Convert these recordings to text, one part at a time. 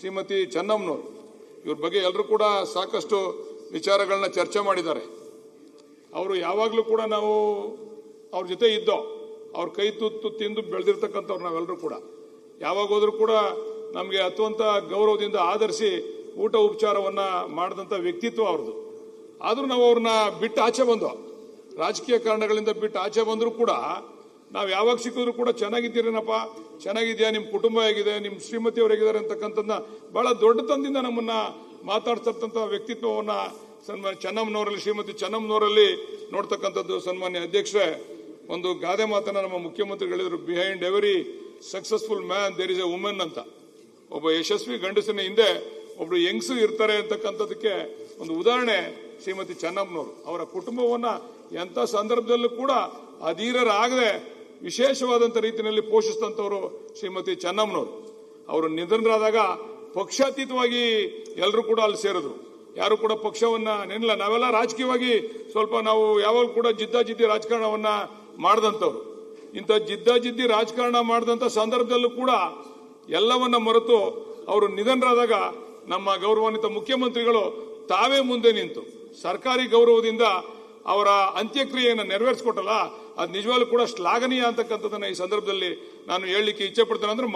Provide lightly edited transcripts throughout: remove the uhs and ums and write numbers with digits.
ಶ್ರೀಮತಿ ಚೆನ್ನಮ್ಮನವರು, ಇವ್ರ ಬಗ್ಗೆ ಎಲ್ಲರೂ ಕೂಡ ಸಾಕಷ್ಟು ವಿಚಾರಗಳನ್ನ ಚರ್ಚೆ ಮಾಡಿದ್ದಾರೆ. ಅವರು ಯಾವಾಗಲೂ ಕೂಡ ನಾವು ಅವ್ರ ಜೊತೆ ಇದ್ದೋ, ಅವ್ರ ಕೈ ತುತ್ತು ತಿಂದು ಬೆಳೆದಿರ್ತಕ್ಕಂಥವ್ರು ನಾವೆಲ್ಲರೂ ಕೂಡ. ಯಾವಾಗ ಹೋದ್ರೂ ಕೂಡ ನಮಗೆ ಅತ್ಯಂತ ಗೌರವದಿಂದ ಆಧರಿಸಿ ಊಟ ಉಪಚಾರವನ್ನ ಮಾಡಿದಂಥ ವ್ಯಕ್ತಿತ್ವ ಅವ್ರದ್ದು. ಆದರೂ ನಾವು ಅವ್ರನ್ನ ಬಿಟ್ಟು ಆಚೆ ಬಂದೋ, ರಾಜಕೀಯ ಕಾರಣಗಳಿಂದ ಬಿಟ್ಟು ಆಚೆ ಬಂದರೂ ಕೂಡ ನಾವು ಯಾವಾಗ ಸಿಕ್ಕಿದ್ರು ಕೂಡ ಚೆನ್ನಾಗಿದ್ದೀರೇನಪ್ಪ, ಚೆನ್ನಾಗಿದೆಯಾ, ನಿಮ್ಮ ಕುಟುಂಬ ಹೇಗಿದೆ, ನಿಮ್ಮ ಶ್ರೀಮತಿಯವರು ಹೇಗಿದ್ದಾರೆ ಅಂತಕ್ಕಂಥದ್ದನ್ನ ಬಹಳ ದೊಡ್ಡತನದಿಂದ ನಮ್ಮನ್ನ ಮಾತಾಡ್ತಿರ್ತಂಥ ವ್ಯಕ್ತಿತ್ವವನ್ನ ಸನ್ಮಾನ್ಯ ಚೆನ್ನಮ್ಮನವರಲ್ಲಿ, ಶ್ರೀಮತಿ ಚೆನ್ನಮ್ಮನವರಲ್ಲಿ ನೋಡ್ತಕ್ಕಂಥದ್ದು. ಸನ್ಮಾನ್ಯ ಅಧ್ಯಕ್ಷರೇ, ಒಂದು ಗಾದೆ ಮಾತನ್ನ ನಮ್ಮ ಮುಖ್ಯಮಂತ್ರಿಗಳು ಹೇಳಿದ್ರು, behind every successful man there is a woman ಅಂತ. ಒಬ್ಬ ಯಶಸ್ವಿ ಗಂಡಸಿನ ಹಿಂದೆ ಒಬ್ರು ಹೆಂಗಸು ಇರ್ತಾರೆ ಅಂತಕ್ಕಂಥದಕ್ಕೆ ಒಂದು ಉದಾಹರಣೆ ಶ್ರೀಮತಿ ಚೆನ್ನಮ್ಮನವರು. ಅವರ ಕುಟುಂಬವನ್ನ ಎಂಥ ಸಂದರ್ಭದಲ್ಲೂ ಕೂಡ ಅಧೀರರಾಗದೆ ವಿಶೇಷವಾದಂಥ ರೀತಿಯಲ್ಲಿ ಪೋಷಿಸಿದಂಥವರು ಶ್ರೀಮತಿ ಚೆನ್ನಮ್ಮನವರು. ಅವರು ನಿಧನರಾದಾಗ ಪಕ್ಷಾತೀತವಾಗಿ ಎಲ್ಲರೂ ಕೂಡ ಅಲ್ಲಿ ಸೇರಿದ್ರು. ಯಾರು ಕೂಡ ಪಕ್ಷವನ್ನ ನೆನಲ್ಲ. ನಾವೆಲ್ಲ ರಾಜಕೀಯವಾಗಿ ಸ್ವಲ್ಪ ನಾವು ಯಾವಾಗ ಕೂಡ ಜಿದ್ದಾಜಿದ್ದಿ ರಾಜಕಾರಣವನ್ನ ಮಾಡಿದಂಥವ್ರು. ಇಂಥ ಜಿದ್ದಾಜಿದ್ದಿ ರಾಜಕಾರಣ ಮಾಡಿದಂಥ ಸಂದರ್ಭದಲ್ಲೂ ಕೂಡ ಎಲ್ಲವನ್ನ ಮರೆತು ಅವರು ನಿಧನರಾದಾಗ ನಮ್ಮ ಗೌರವಾನ್ವಿತ ಮುಖ್ಯಮಂತ್ರಿಗಳು ತಾವೇ ಮುಂದೆ ನಿಂತು ಸರ್ಕಾರಿ ಗೌರವದಿಂದ ಅವರ ಅಂತ್ಯಕ್ರಿಯೆಯನ್ನು ನೆರವೇರಿಸಿಕೊಟ್ಟಲ್ಲ, ಅದು ನಿಜವಾಗ್ಲೂ ಕೂಡ ಶ್ಲಾಘನೀಯ ಅಂತಕ್ಕಂಥದ್ದನ್ನ ಈ ಸಂದರ್ಭದಲ್ಲಿ ನಾನು ಹೇಳಲಿಕ್ಕೆ ಇಚ್ಛೆ ಪಡ್ತೇನೆ. ಅಂದ್ರೆ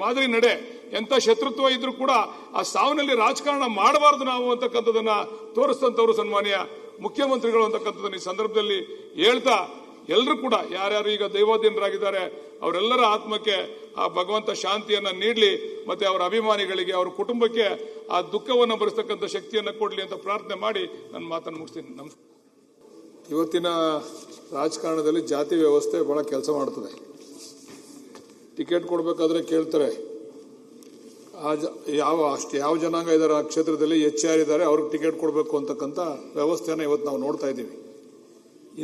ಮಾದರಿ ನಡೆ. ಎಂತ ಶತ್ರುತ್ವ ಇದ್ರೂ ಕೂಡ ಆ ಸಾವಿನಲ್ಲಿ ರಾಜಕಾರಣ ಮಾಡಬಾರದು ನಾವು ಅಂತಕ್ಕಂಥದ್ದನ್ನ ತೋರಿಸ್ತಂಥವ್ರು ಸನ್ಮಾನ್ಯ ಮುಖ್ಯಮಂತ್ರಿಗಳು ಅಂತಕ್ಕಂಥದ್ದನ್ನ ಈ ಸಂದರ್ಭದಲ್ಲಿ ಹೇಳ್ತಾ, ಎಲ್ಲರೂ ಕೂಡ ಯಾರ್ಯಾರು ಈಗ ದೈವಾಧೀನರಾಗಿದ್ದಾರೆ ಅವರೆಲ್ಲರ ಆತ್ಮಕ್ಕೆ ಆ ಭಗವಂತ ಶಾಂತಿಯನ್ನ ನೀಡಲಿ, ಮತ್ತೆ ಅವರ ಅಭಿಮಾನಿಗಳಿಗೆ, ಅವರ ಕುಟುಂಬಕ್ಕೆ ಆ ದುಃಖವನ್ನು ಭರಿಸ್ತಕ್ಕಂಥ ಶಕ್ತಿಯನ್ನ ಕೊಡ್ಲಿ ಅಂತ ಪ್ರಾರ್ಥನೆ ಮಾಡಿ ನನ್ನ ಮಾತನ್ನು ಮುಗಿಸ್ತೀನಿ. ನಮಸ್ಕಾರ. ಇವತ್ತಿನ ರಾಜಕಾರಣದಲ್ಲಿ ಜಾತಿ ವ್ಯವಸ್ಥೆ ಬಹಳ ಕೆಲಸ ಮಾಡ್ತದೆ. ಟಿಕೆಟ್ ಕೊಡಬೇಕಾದ್ರೆ ಕೇಳ್ತಾರೆ ಯಾವ ಜನಾಂಗ ಇದ್ದಾರೆ ಆ ಕ್ಷೇತ್ರದಲ್ಲಿ ಯಾರಿದ್ದಾರೆ ಅವ್ರಿಗೆ ಟಿಕೆಟ್ ಕೊಡಬೇಕು ಅಂತಕ್ಕಂಥ ವ್ಯವಸ್ಥೆಯನ್ನು ಇವತ್ತು ನಾವು ನೋಡ್ತಾ ಇದ್ದೀವಿ.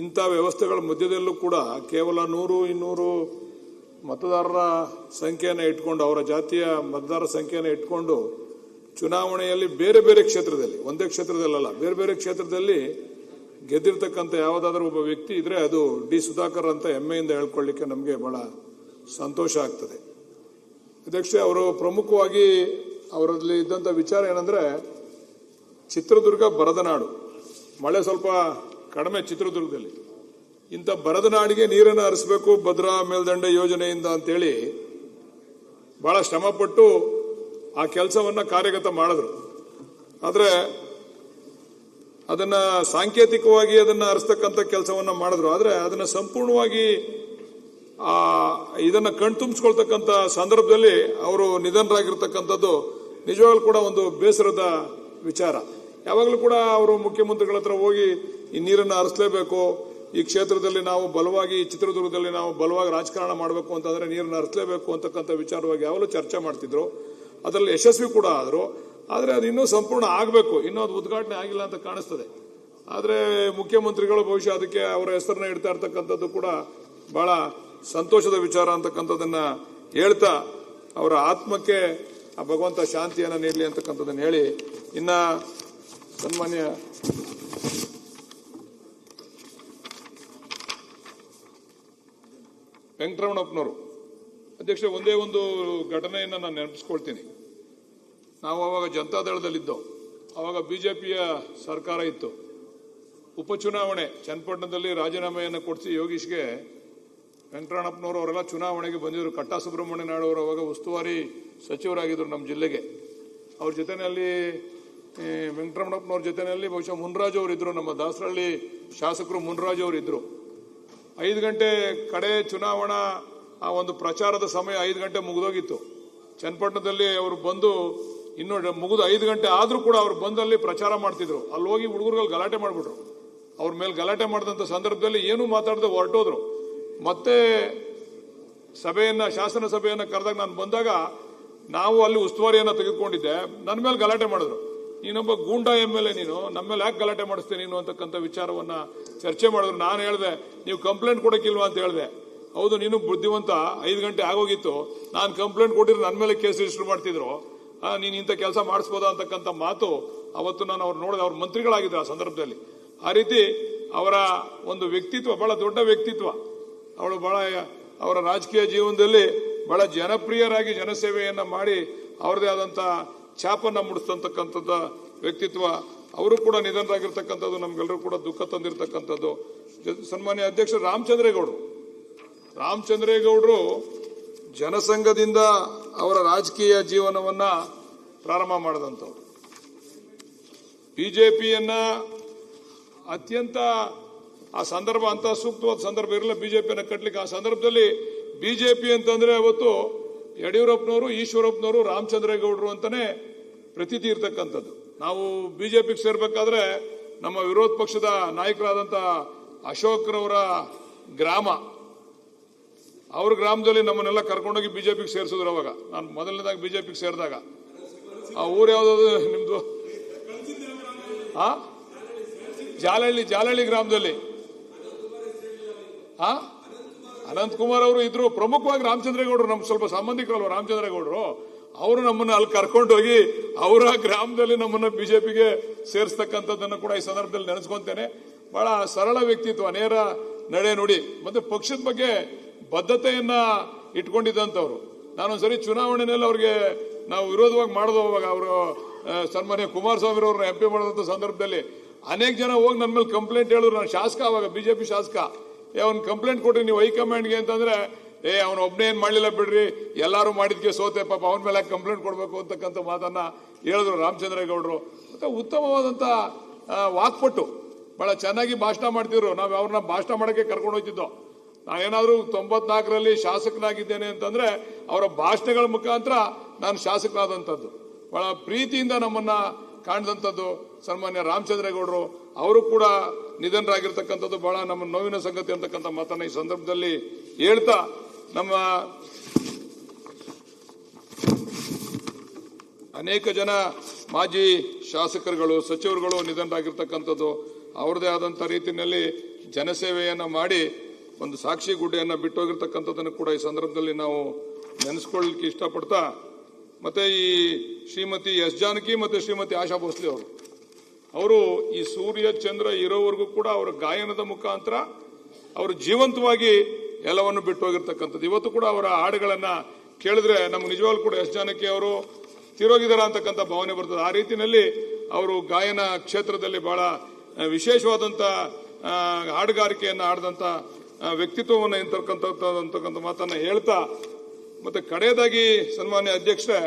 ಇಂಥ ವ್ಯವಸ್ಥೆಗಳ ಮಧ್ಯದಲ್ಲೂ ಕೂಡ ಕೇವಲ 100-200 ಮತದಾರರ ಸಂಖ್ಯೆಯನ್ನು ಇಟ್ಕೊಂಡು, ಅವರ ಜಾತಿಯ ಮತದಾರರ ಸಂಖ್ಯೆಯನ್ನು ಇಟ್ಕೊಂಡು ಚುನಾವಣೆಯಲ್ಲಿ ಬೇರೆ ಬೇರೆ ಕ್ಷೇತ್ರದಲ್ಲಿ, ಒಂದೇ ಕ್ಷೇತ್ರದಲ್ಲ, ಬೇರೆ ಬೇರೆ ಕ್ಷೇತ್ರದಲ್ಲಿ ಗೆದ್ದಿರ್ತಕ್ಕಂಥ ಯಾವುದಾದ್ರೂ ಒಬ್ಬ ವ್ಯಕ್ತಿ ಇದ್ರೆ ಅದು ಡಿ ಸುಧಾಕರ್ ಅಂತ ಹೆಮ್ಮೆಯಿಂದ ಹೇಳ್ಕೊಳ್ಳಿಕ್ಕೆ ನಮಗೆ ಬಹಳ ಸಂತೋಷ ಆಗ್ತದೆ. ಅಧ್ಯಕ್ಷ, ಅವರು ಪ್ರಮುಖವಾಗಿ ಅವರಲ್ಲಿ ಇದ್ದಂಥ ವಿಚಾರ ಏನಂದ್ರೆ, ಚಿತ್ರದುರ್ಗ ಬರದ ನಾಡು, ಮಳೆ ಸ್ವಲ್ಪ ಕಡಿಮೆ ಚಿತ್ರದುರ್ಗದಲ್ಲಿ. ಇಂಥ ಬರದ ನಾಡಿಗೆ ನೀರನ್ನು ಹರಿಸಬೇಕು ಭದ್ರಾ ಮೇಲ್ದಂಡೆ ಯೋಜನೆಯಿಂದ ಅಂತೇಳಿ ಬಹಳ ಶ್ರಮಪಟ್ಟು ಆ ಕೆಲಸವನ್ನ ಕಾರ್ಯಗತ ಮಾಡಿದ್ರು. ಆದ್ರೆ ಅದನ್ನ ಸಾಂಕೇತಿಕವಾಗಿ ಅದನ್ನ ಹರಿಸ್ತಕ್ಕಂಥ ಕೆಲಸವನ್ನ ಮಾಡಿದ್ರು. ಆದ್ರೆ ಅದನ್ನ ಸಂಪೂರ್ಣವಾಗಿ ಇದನ್ನ ಕಣ್ತುಂಬಿಸ್ಕೊಳ್ತಕ್ಕಂಥ ಸಂದರ್ಭದಲ್ಲಿ ಅವರು ನಿಧನರಾಗಿರ್ತಕ್ಕಂಥದ್ದು ನಿಜವಾಗ್ಲೂ ಕೂಡ ಒಂದು ಬೇಸರದ ವಿಚಾರ. ಯಾವಾಗಲೂ ಕೂಡ ಅವರು ಮುಖ್ಯಮಂತ್ರಿಗಳ ಹತ್ರ ಹೋಗಿ ಈ ನೀರನ್ನು ಹರಿಸಲೇಬೇಕು, ಈ ಕ್ಷೇತ್ರದಲ್ಲಿ ನಾವು ಬಲವಾಗಿ, ಚಿತ್ರದುರ್ಗದಲ್ಲಿ ನಾವು ಬಲವಾಗಿ ರಾಜಕಾರಣ ಮಾಡಬೇಕು ಅಂತಂದ್ರೆ ನೀರನ್ನು ಹರಿಸಲೇಬೇಕು ಅಂತಕ್ಕಂಥ ವಿಚಾರವಾಗಿ ಯಾವಾಗಲೂ ಚರ್ಚೆ ಮಾಡ್ತಿದ್ರು. ಅದರಲ್ಲಿ ಯಶಸ್ವಿ ಕೂಡ ಆದ್ರು. ಆದರೆ ಅದು ಇನ್ನೂ ಸಂಪೂರ್ಣ ಆಗಬೇಕು, ಇನ್ನೂ ಅದು ಉದ್ಘಾಟನೆ ಆಗಿಲ್ಲ ಅಂತ ಕಾಣಿಸ್ತದೆ. ಆದರೆ ಮುಖ್ಯಮಂತ್ರಿಗಳು ಬಹುಶಃ ಅದಕ್ಕೆ ಅವರ ಹೆಸರನ್ನ ಇಡ್ತಾ ಇರ್ತಕ್ಕಂಥದ್ದು ಕೂಡ ಬಹಳ ಸಂತೋಷದ ವಿಚಾರ ಅಂತಕ್ಕಂಥದ್ದನ್ನ ಹೇಳ್ತಾ, ಅವರ ಆತ್ಮಕ್ಕೆ ಆ ಭಗವಂತ ಶಾಂತಿಯನ್ನ ನೀಡಲಿ ಅಂತಕ್ಕಂಥದ್ದನ್ನ ಹೇಳಿ, ಇನ್ನ ಸನ್ಮಾನ್ಯ ವೆಂಕಟರಮಣಪ್ಪನವರು ಅಧ್ಯಕ್ಷ, ಒಂದೇ ಒಂದು ಘಟನೆಯನ್ನು ನಾನು ನೆನಪಿಸ್ಕೊಳ್ತೀನಿ. ನಾವು ಅವಾಗ ಜನತಾದಳದಲ್ಲಿದ್ದೋ, ಅವಾಗ ಬಿಜೆಪಿಯ ಸರ್ಕಾರ ಇತ್ತು. ಉಪಚುನಾವಣೆ ಚನ್ನಪಟ್ಟಣದಲ್ಲಿ ರಾಜೀನಾಮೆಯನ್ನು ಕೊಡಿಸಿ ಯೋಗೀಶ್ಗೆ ವೆಂಕಟರಮಣಪ್ಪನವರು ಅವರೆಲ್ಲ ಚುನಾವಣೆಗೆ ಬಂದಿದ್ರು. ಕಟ್ಟಾ ಸುಬ್ರಹ್ಮಣ್ಯ ನಾಯ್ಡು ಅವರು ಅವಾಗ ಉಸ್ತುವಾರಿ ಸಚಿವರಾಗಿದ್ದರು ನಮ್ಮ ಜಿಲ್ಲೆಗೆ. ಅವ್ರ ಜೊತೆಯಲ್ಲಿ ವೆಂಕಟರಮಣಪ್ಪನವ್ರ ಜೊತೆಯಲ್ಲಿ ಬಹುಶಃ ಮುನ್ರಾಜ್ ಅವರು ಇದ್ರು, ನಮ್ಮ ದಾಸರಹಳ್ಳಿ ಶಾಸಕರು ಮುನ್ರಾಜ್ ಅವರು ಇದ್ರು. 5 ಗಂಟೆ ಕಡೆ ಚುನಾವಣಾ ಆ ಒಂದು ಪ್ರಚಾರದ ಸಮಯ 5 ಗಂಟೆ ಮುಗಿದೋಗಿತ್ತು. ಚನ್ನಪಟ್ಟಣದಲ್ಲಿ ಅವರು ಬಂದು ಇನ್ನು ಮುಗಿದು 5 ಗಂಟೆ ಆದ್ರೂ ಕೂಡ ಅವ್ರು ಬಂದಲ್ಲಿ ಪ್ರಚಾರ ಮಾಡ್ತಿದ್ರು. ಅಲ್ಲಿ ಹೋಗಿ ಹುಡುಗರುಗಳು ಗಲಾಟೆ ಮಾಡ್ಬಿಟ್ರು. ಅವ್ರ ಮೇಲೆ ಗಲಾಟೆ ಮಾಡಿದಂಥ ಸಂದರ್ಭದಲ್ಲಿ ಏನೂ ಮಾತಾಡದೆ ಹೊರಟೋದ್ರು. ಮತ್ತೆ ಶಾಸನ ಸಭೆಯನ್ನ ಕರೆದಾಗ ನಾನು ಬಂದಾಗ ನಾವು ಅಲ್ಲಿ ಉಸ್ತುವಾರಿಯನ್ನ ತೆಗೆದುಕೊಂಡಿದ್ದೆ. ನನ್ನ ಮೇಲೆ ಗಲಾಟೆ ಮಾಡಿದ್ರು. ನೀನೊಬ್ಬ ಗೂಂಡಾ MLA, ನೀನು ನಮ್ಮ ಮೇಲೆ ಯಾಕೆ ಗಲಾಟೆ ಮಾಡಿಸ್ತೀನಿ ನೀನು ಅಂತಕ್ಕಂಥ ವಿಚಾರವನ್ನ ಚರ್ಚೆ ಮಾಡಿದ್ರು. ನಾನು ಹೇಳಿದೆ, ನೀವು ಕಂಪ್ಲೇಂಟ್ ಕೊಡಕ್ಕಿಲ್ವಾ ಅಂತ ಹೇಳಿದೆ. ಹೌದು, ನೀನು ಬುದ್ಧಿವಂತ, 5 ಗಂಟೆ ಆಗೋಗಿತ್ತು, ನಾನು ಕಂಪ್ಲೇಂಟ್ ಕೊಟ್ಟಿದ್ರೆ ನನ್ನ ಮೇಲೆ ಕೇಸ್ ರಿಜಿಸ್ಟರ್ ಮಾಡ್ತಿದ್ರು, ನೀನು ಇಂಥ ಕೆಲಸ ಮಾಡಿಸ್ಬೋದಾ ಅಂತಕ್ಕಂಥ ಮಾತು ಅವತ್ತು ನಾನು ಅವ್ರು ನೋಡಿದೆ. ಅವ್ರ ಮಂತ್ರಿಗಳಾಗಿದ್ರು ಆ ಸಂದರ್ಭದಲ್ಲಿ. ಆ ರೀತಿ ಅವರ ಒಂದು ವ್ಯಕ್ತಿತ್ವ ಬಹಳ ದೊಡ್ಡ ವ್ಯಕ್ತಿತ್ವ. ಅವಳು ಬಹಳ ಅವರ ರಾಜಕೀಯ ಜೀವನದಲ್ಲಿ ಬಹಳ ಜನಪ್ರಿಯರಾಗಿ ಜನಸೇವೆಯನ್ನ ಮಾಡಿ ಅವರದೇ ಆದಂತ ಛಾಪನ್ನ ಮೂಡಿಸ್ತಕ್ಕಂಥದ್ದು ವ್ಯಕ್ತಿತ್ವ. ಅವರು ಕೂಡ ನಿಧನರಾಗಿರ್ತಕ್ಕಂಥದ್ದು ನಮ್ಗೆಲ್ಲರೂ ಕೂಡ ದುಃಖ ತಂದಿರತಕ್ಕಂಥದ್ದು. ಸನ್ಮಾನ್ಯ ಅಧ್ಯಕ್ಷ ರಾಮಚಂದ್ರೇಗೌಡರು ಜನಸಂಘದಿಂದ ಅವರ ರಾಜಕೀಯ ಜೀವನವನ್ನ ಪ್ರಾರಂಭ ಮಾಡಿದಂಥವ್ರು. ಬಿಜೆಪಿಯನ್ನ ಅತ್ಯಂತ ಆ ಸಂದರ್ಭ ಅಂತ ಸೂಕ್ತವಾದ ಸಂದರ್ಭ ಇರಲಿಲ್ಲ ಬಿಜೆಪಿಯನ್ನು ಕಟ್ಟಲಿಕ್ಕೆ. ಆ ಸಂದರ್ಭದಲ್ಲಿ ಬಿಜೆಪಿ ಅಂತಂದ್ರೆ ಅವತ್ತು ಯಡಿಯೂರಪ್ಪನವರು, ಈಶ್ವರಪ್ಪನವರು, ರಾಮಚಂದ್ರೇಗೌಡರು ಅಂತಾನೆ ಪ್ರತೀತಿ ಇರ್ತಕ್ಕಂಥದ್ದು. ನಾವು ಬಿಜೆಪಿಗೆ ಸೇರ್ಬೇಕಾದ್ರೆ ನಮ್ಮ ವಿರೋಧ ಪಕ್ಷದ ನಾಯಕರಾದಂಥ ಅಶೋಕ್ರವರ ಗ್ರಾಮ, ಅವ್ರ ಗ್ರಾಮದಲ್ಲಿ ನಮ್ಮನ್ನೆಲ್ಲ ಕರ್ಕೊಂಡೋಗಿ ಬಿಜೆಪಿಗೆ ಸೇರಿಸಿದ್ರು. ಅವಾಗ ನಾನು ಮೊದಲನೇದಾಗಿ ಬಿಜೆಪಿಗೆ ಸೇರಿದಾಗ ಆ ಊರು ಯಾವ್ದು ನಿಮ್ದು? ಜಾಲಹಳ್ಳಿ ಗ್ರಾಮದಲ್ಲಿ ಅನಂತಕುಮಾರ್ ಅವರು ಇದ್ರು. ಪ್ರಮುಖವಾಗಿ ರಾಮಚಂದ್ರೇಗೌಡರು ನಮ್ ಸ್ವಲ್ಪ ಸಂಬಂಧಿಕರಲ್ವ ರಾಮಚಂದ್ರೇಗೌಡರು, ಅವರು ನಮ್ಮನ್ನ ಅಲ್ಲಿ ಕರ್ಕೊಂಡೋಗಿ ಅವರ ಗ್ರಾಮದಲ್ಲಿ ನಮ್ಮನ್ನ ಬಿಜೆಪಿಗೆ ಸೇರಿಸ್ತಕ್ಕಂಥದ್ದನ್ನು ಕೂಡ ಈ ಸಂದರ್ಭದಲ್ಲಿ ನೆನೆಸ್ಕೊಂತೇನೆ. ಬಹಳ ಸರಳ ವ್ಯಕ್ತಿತ್ವ, ನೇರ ನಡೆ ನುಡಿ, ಮತ್ತೆ ಪಕ್ಷದ ಬಗ್ಗೆ ಬದ್ಧತೆಯನ್ನ ಇಟ್ಕೊಂಡಿದ್ದಂಥವ್ರು. ನಾನೊಂದ್ಸರಿ ಚುನಾವಣೆಯಲ್ಲಿ ಅವ್ರಿಗೆ ನಾವು ವಿರೋಧವಾಗಿ ಮಾಡಿದೋ, ಅವಾಗ ಅವರು ಸನ್ಮಾನ್ಯ ಕುಮಾರಸ್ವಾಮಿ ಅವ್ರನ್ನ ಎಂಪಿ ಮಾಡಿದಂಥ ಸಂದರ್ಭದಲ್ಲಿ ಅನೇಕ ಜನ ಹೋಗಿ ನನ್ನ ಮೇಲೆ ಕಂಪ್ಲೇಂಟ್ ಹೇಳಿದ್ರು. ನಾನು ಶಾಸಕ, ಅವಾಗ ಬಿಜೆಪಿ ಶಾಸಕ. ಅವ್ನ ಕಂಪ್ಲೇಂಟ್ ಕೊಟ್ರಿ ನೀವು ಹೈಕಮಾಂಡ್ಗೆ ಅಂತಂದ್ರೆ, ಅವನು ಒಬ್ಬನೇ ಏನ್ ಮಾಡ್ಲಿಲ್ಲ ಬಿಡ್ರಿ, ಎಲ್ಲಾರು ಮಾಡಿದ್ಕೆ ಸೋತೆ, ಪಾಪ ಅವನ ಮೇಲೆ ಕಂಪ್ಲೇಂಟ್ ಕೊಡ್ಬೇಕು ಅಂತಕ್ಕಂಥ ಮಾತನ್ನ ಹೇಳಿದ್ರು ರಾಮಚಂದ್ರೇಗೌಡರು. ಮತ್ತೆ ಉತ್ತಮವಾದಂತ ವಾಕ್ಪಟ್ಟು, ಬಹಳ ಚೆನ್ನಾಗಿ ಭಾಷಣ ಮಾಡ್ತಿದ್ರು. ನಾವು ಅವ್ರನ್ನ ಭಾಷಣ ಮಾಡಕ್ಕೆ ಕರ್ಕೊಂಡು ಹೋಗ್ತಿದ್ದೋ. ನಾನೇನಾದ್ರೂ 94ರಲ್ಲಿ ಶಾಸಕನಾಗಿದ್ದೇನೆ ಅಂತಂದ್ರೆ ಅವರ ಭಾಷಣಗಳ ಮುಖಾಂತರ ನಾನು ಶಾಸಕನಾದಂಥದ್ದು. ಬಹಳ ಪ್ರೀತಿಯಿಂದ ನಮ್ಮನ್ನ ಕಾಣಿದಂಥದ್ದು ಸನ್ಮಾನ್ಯ ರಾಮಚಂದ್ರೇಗೌಡರು. ಅವರು ಕೂಡ ನಿಧನರಾಗಿರ್ತಕ್ಕಂಥದ್ದು ಬಹಳ ನಮ್ಮ ನೋವಿನ ಸಂಗತಿ ಅಂತಕ್ಕಂಥ ಮಾತನ್ನ ಈ ಸಂದರ್ಭದಲ್ಲಿ ಹೇಳ್ತಾ, ನಮ್ಮ ಅನೇಕ ಜನ ಮಾಜಿ ಶಾಸಕರುಗಳು, ಸಚಿವರುಗಳು ನಿಧನರಾಗಿರ್ತಕ್ಕಂಥದ್ದು. ಅವ್ರದೇ ಆದಂಥ ರೀತಿಯಲ್ಲಿ ಜನಸೇವೆಯನ್ನ ಮಾಡಿ ಒಂದು ಸಾಕ್ಷಿ ಗುಡ್ಡೆಯನ್ನ ಬಿಟ್ಟೋಗಿರ್ತಕ್ಕಂಥದ್ದನ್ನು ಕೂಡ ಈ ಸಂದರ್ಭದಲ್ಲಿ ನಾವು ನೆನೆಸ್ಕೊಳ್ಳಲಿಕ್ಕೆ ಇಷ್ಟಪಡ್ತಾ, ಮತ್ತೆ ಈ ಶ್ರೀಮತಿ ಎಸ್ ಜಾನಕಿ ಮತ್ತೆ ಶ್ರೀಮತಿ ಆಶಾ ಭೋಸ್ಲೆ ಅವರು ಈ ಸೂರ್ಯ ಚಂದ್ರ ಇರೋವರೆಗೂ ಕೂಡ ಅವರ ಗಾಯನದ ಮುಖಾಂತರ ಅವರು ಜೀವಂತವಾಗಿ ಎಲ್ಲವನ್ನು ಬಿಟ್ಟು ಹೋಗಿರ್ತಕ್ಕಂಥದ್ದು. ಇವತ್ತು ಕೂಡ ಅವರ ಹಾಡುಗಳನ್ನ ಕೇಳಿದ್ರೆ ನಮ್ಗೆ ನಿಜವಾಗ್ಲೂ ಕೂಡ ಎಸ್ ಜಾನಕಿ ಅವರು ತಿರೋಗಿದಾರ ಅಂತಕ್ಕಂಥ ಭಾವನೆ ಬರ್ತದೆ. ಆ ರೀತಿಯಲ್ಲಿ ಅವರು ಗಾಯನ ಕ್ಷೇತ್ರದಲ್ಲಿ ಬಹಳ ವಿಶೇಷವಾದಂತ ಹಾಡುಗಾರಿಕೆಯನ್ನ ಆಡಿದಂತ ವ್ಯಕ್ತಿತ್ವವನ್ನು ಅಂತಕ್ಕಂಥ ಮಾತನ್ನ ಹೇಳ್ತಾ, ಮತ್ತೆ ಕಡೆಯದಾಗಿ ಸನ್ಮಾನ್ಯ ಅಧ್ಯಕ್ಷರೇ,